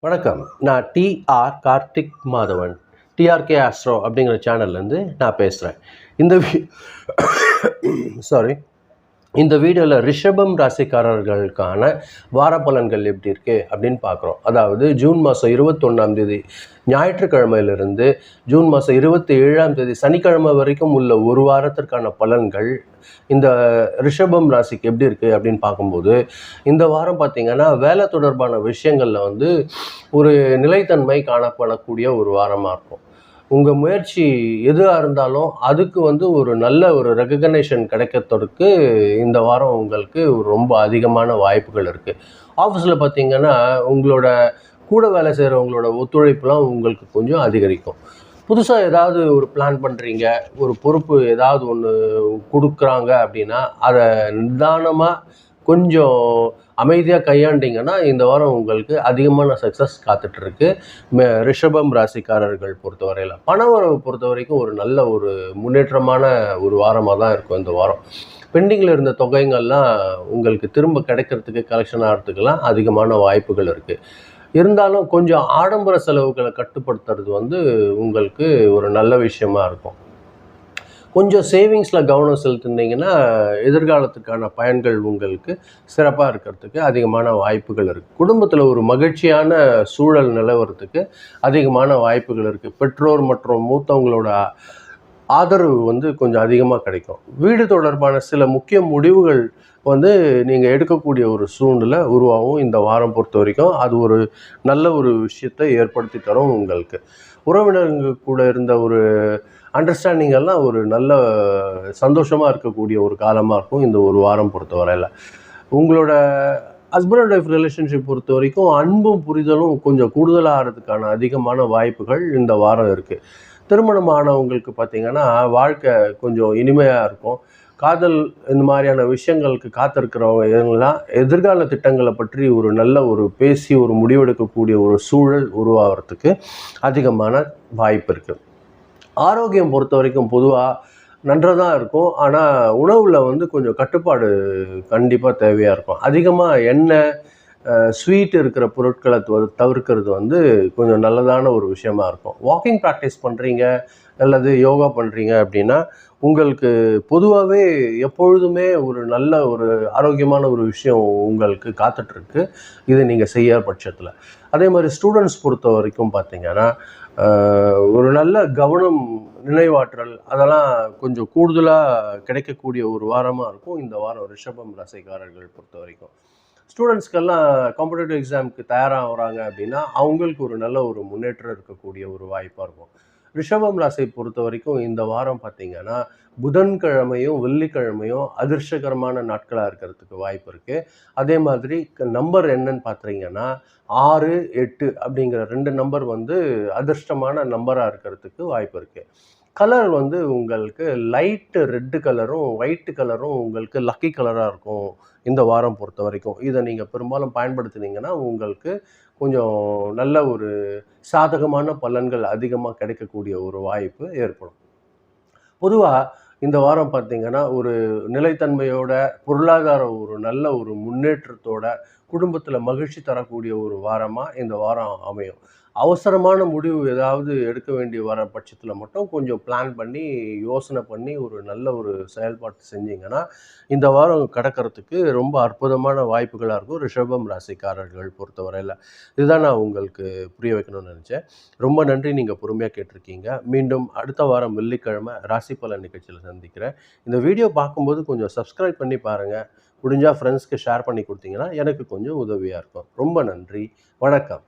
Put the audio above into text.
வணக்கம். நான் TR Karthik Madhavan. TRK astro அப்படிங்கிற சேனல்லேருந்து நான் பேசுகிறேன். இந்த சாரி இந்த வீடியோவில் ரிஷபம் ராசிக்காரர்களுக்கான வார பலன்கள் எப்படி இருக்குது அப்படின்னு பார்க்குறோம். அதாவது ஜூன் மாதம் 21 ஞாயிற்றுக்கிழமையிலிருந்து ஜூன் மாதம் 27 சனிக்கிழமை வரைக்கும் உள்ள ஒரு வாரத்திற்கான பலன்கள் இந்த ரிஷபம் ராசிக்கு எப்படி இருக்குது அப்படின்னு பார்க்கும்போது, இந்த வாரம் பார்த்திங்கன்னா வேலை தொடர்பான விஷயங்களில் ஒரு நிலைத்தன்மை காணப்படக்கூடிய ஒரு வாரமாக இருக்கும். உங்கள் முயற்சி எதுவாக இருந்தாலும் அதுக்கு ஒரு நல்ல ஒரு ரெகக்னேஷன் கிடைக்கிறதுக்கு இந்த வாரம் உங்களுக்கு ரொம்ப அதிகமான வாய்ப்புகள் இருக்குது. ஆஃபீஸில் பார்த்திங்கன்னா உங்களோட கூட வேலை செய்கிறவங்களோட ஒத்துழைப்புலாம் உங்களுக்கு கொஞ்சம் அதிகரிக்கும். புதுசாக ஏதாவது ஒரு பிளான் பண்ணுறீங்க, ஒரு பொறுப்பு ஏதாவது ஒன்று கொடுக்குறாங்க அப்படின்னா அதை நிதானமாக கொஞ்சம் அமைதியாக கையாண்டிங்கன்னா இந்த வாரம் உங்களுக்கு அதிகமான சக்ஸஸ் காத்துட்ருக்கு. ரிஷபம் ராசிக்காரர்கள் பொறுத்தவரையில் பணவரவு பொறுத்த வரைக்கும் ஒரு நல்ல ஒரு முன்னேற்றமான ஒரு வாரமாக தான் இருக்கும் இந்த வாரம். பெண்டிங்கில் இருந்த தொகைங்கள்லாம் உங்களுக்கு திரும்ப கிடைக்கிறதுக்கு, கலெக்ஷன் ஆகிறதுக்கெல்லாம் அதிகமான வாய்ப்புகள் இருக்குது. இருந்தாலும் கொஞ்சம் ஆடம்பர செலவுகளை கட்டுப்படுத்துறது உங்களுக்கு ஒரு நல்ல விஷயமா இருக்கும். கொஞ்சம் சேவிங்ஸில் கவனம் செலுத்தினீங்கன்னா எதிர்காலத்துக்கான பயன்கள் உங்களுக்கு சிறப்பாக இருக்கிறதுக்கு அதிகமான வாய்ப்புகள் இருக்குது. குடும்பத்தில் ஒரு மகிழ்ச்சியான சூழல் நிலவரத்துக்கு அதிகமான வாய்ப்புகள் இருக்குது. பெற்றோர் மற்றும் மூத்தவங்களோட ஆதரவு கொஞ்சம் அதிகமாக கிடைக்கும். வீடு தொடர்பான சில முக்கிய முடிவுகள் நீங்கள் எடுக்கக்கூடிய ஒரு சூழ்நிலை உருவாகும். இந்த வாரம் பொறுத்த வரைக்கும் அது ஒரு நல்ல ஒரு விஷயத்தை ஏற்படுத்தி தரும் உங்களுக்கு. உறவினர்கள் கூட இருந்த ஒரு அண்டர்ஸ்டாண்டிங் எல்லாம் ஒரு நல்ல சந்தோஷமாக இருக்கக்கூடிய ஒரு காலமாக இருக்கும் இந்த ஒரு வாரம் பொறுத்த வரையில். உங்களோட ஹஸ்பண்ட் அண்ட் ஒய்ஃப் ரிலேஷன்ஷிப் பொறுத்த வரைக்கும் அன்பும் புரிதலும் கொஞ்சம் கூடுதலாக ஆகிறதுக்கான அதிகமான வாய்ப்புகள் இந்த வாரம் இருக்குது. திருமணம் ஆனவங்களுக்கு பார்த்திங்கன்னா வாழ்க்கை கொஞ்சம் இனிமையாக இருக்கும். காதல் இந்த மாதிரியான விஷயங்களுக்கு காத்திருக்கிறவங்கலாம் எதிர்கால திட்டங்களை பற்றி ஒரு நல்ல ஒரு பேசி ஒரு முடிவெடுக்கக்கூடிய ஒரு சூழல் உருவாகிறதுக்கு அதிகமான வாய்ப்பு இருக்குது. ஆரோக்கியம் பொறுத்த வரைக்கும் பொதுவாக நன்றாக தான் இருக்கும். ஆனால் உணவில் கொஞ்சம் கட்டுப்பாடு கண்டிப்பாக தேவையாக இருக்கும். அதிகமாக எண்ணெய், ஸ்வீட் இருக்கிற பொருட்களை தவிர்க்கிறது கொஞ்சம் நல்லதான ஒரு விஷயமா இருக்கும். வாக்கிங் ப்ராக்டிஸ் பண்ணுறீங்க அல்லது யோகா பண்ணுறீங்க அப்படின்னா உங்களுக்கு பொதுவாகவே எப்பொழுதுமே ஒரு நல்ல ஒரு ஆரோக்கியமான ஒரு விஷயம் உங்களுக்கு காத்துட்ருக்கு, இது நீங்கள் செய்ய பட்சத்தில். அதே மாதிரி ஸ்டூடெண்ட்ஸ் பொறுத்த வரைக்கும் பார்த்திங்கன்னா ஒரு நல்ல கவனம், நினைவாற்றல் அதெல்லாம் கொஞ்சம் கூடுதலாக கிடைக்கக்கூடிய ஒரு வாரமாக இருக்கும் இந்த வாரம் ரிஷபம் ராசிக்காரர்கள் பொறுத்த வரைக்கும். ஸ்டூடெண்ட்ஸ்க்கெல்லாம் காம்படிட்டிவ் எக்ஸாமுக்கு தயாராகிறாங்க அப்படின்னா அவங்களுக்கு ஒரு நல்ல ஒரு முன்னேற்றம் இருக்கக்கூடிய ஒரு வாய்ப்பாக இருக்கும். ரிஷபம் ராசியை பொறுத்த வரைக்கும் இந்த வாரம் பார்த்திங்கன்னா புதன்கிழமையும் வெள்ளிக்கிழமையும் அதிர்ஷ்டகரமான நாட்களாக இருக்கிறதுக்கு வாய்ப்பு இருக்குது. அதே மாதிரி நம்பர் என்னன்னு பார்த்தீங்கன்னா 6, 8 அப்படிங்கிற 2 நம்பர் அதிர்ஷ்டமான நம்பராக இருக்கிறதுக்கு வாய்ப்பு இருக்குது. கலர் உங்களுக்கு லைட்டு ரெட்டு கலரும் ஒயிட்டு கலரும் உங்களுக்கு லக்கி கலராக இருக்கும் இந்த வாரம் பொறுத்த வரைக்கும். இதை நீங்கள் பெரும்பாலும் பயன்படுத்தினீங்கன்னா உங்களுக்கு கொஞ்சம் நல்ல ஒரு சாதகமான பலன்கள் அதிகமாக கிடைக்கக்கூடிய ஒரு வாய்ப்பு ஏற்படும். பொதுவாக இந்த வாரம் பார்த்திங்கன்னா ஒரு நிலைத்தன்மையோட, பொருளாதார ஒரு நல்ல ஒரு முன்னேற்றத்தோட, குடும்பத்தில் மகிழ்ச்சி தரக்கூடிய ஒரு வாரமாக இந்த வாரம் அமையும். அவசரமான முடிவு ஏதாவது எடுக்க வேண்டிய வர பட்சத்தில் மட்டும் கொஞ்சம் பிளான் பண்ணி, யோசனை பண்ணி ஒரு நல்ல ஒரு செயல்பாட்டு செஞ்சிங்கன்னா இந்த வாரம் கடக்கிறதுக்கு ரொம்ப அற்புதமான வாய்ப்புகளாக இருக்கும் ரிஷபம் ராசிக்காரர்கள் பொறுத்தவரையில். இதுதான் நான் உங்களுக்கு புரிய வைக்கணும்னு நினச்சேன். ரொம்ப நன்றி, நீங்கள் பொறுமையாக கேட்டிருக்கீங்க. மீண்டும் அடுத்த வாரம் வெள்ளிக்கிழமை ராசி பலன் நிகழ்ச்சியில் சந்திக்கிறேன். இந்த வீடியோ பார்க்கும்போது கொஞ்சம் சப்ஸ்கிரைப் பண்ணி பாருங்கள். முடிஞ்சால் ஃப்ரெண்ட்ஸ்க்கு ஷேர் பண்ணி கொடுத்தீங்கன்னா எனக்கு கொஞ்சம் உதவியாக இருக்கும். ரொம்ப நன்றி. வணக்கம்.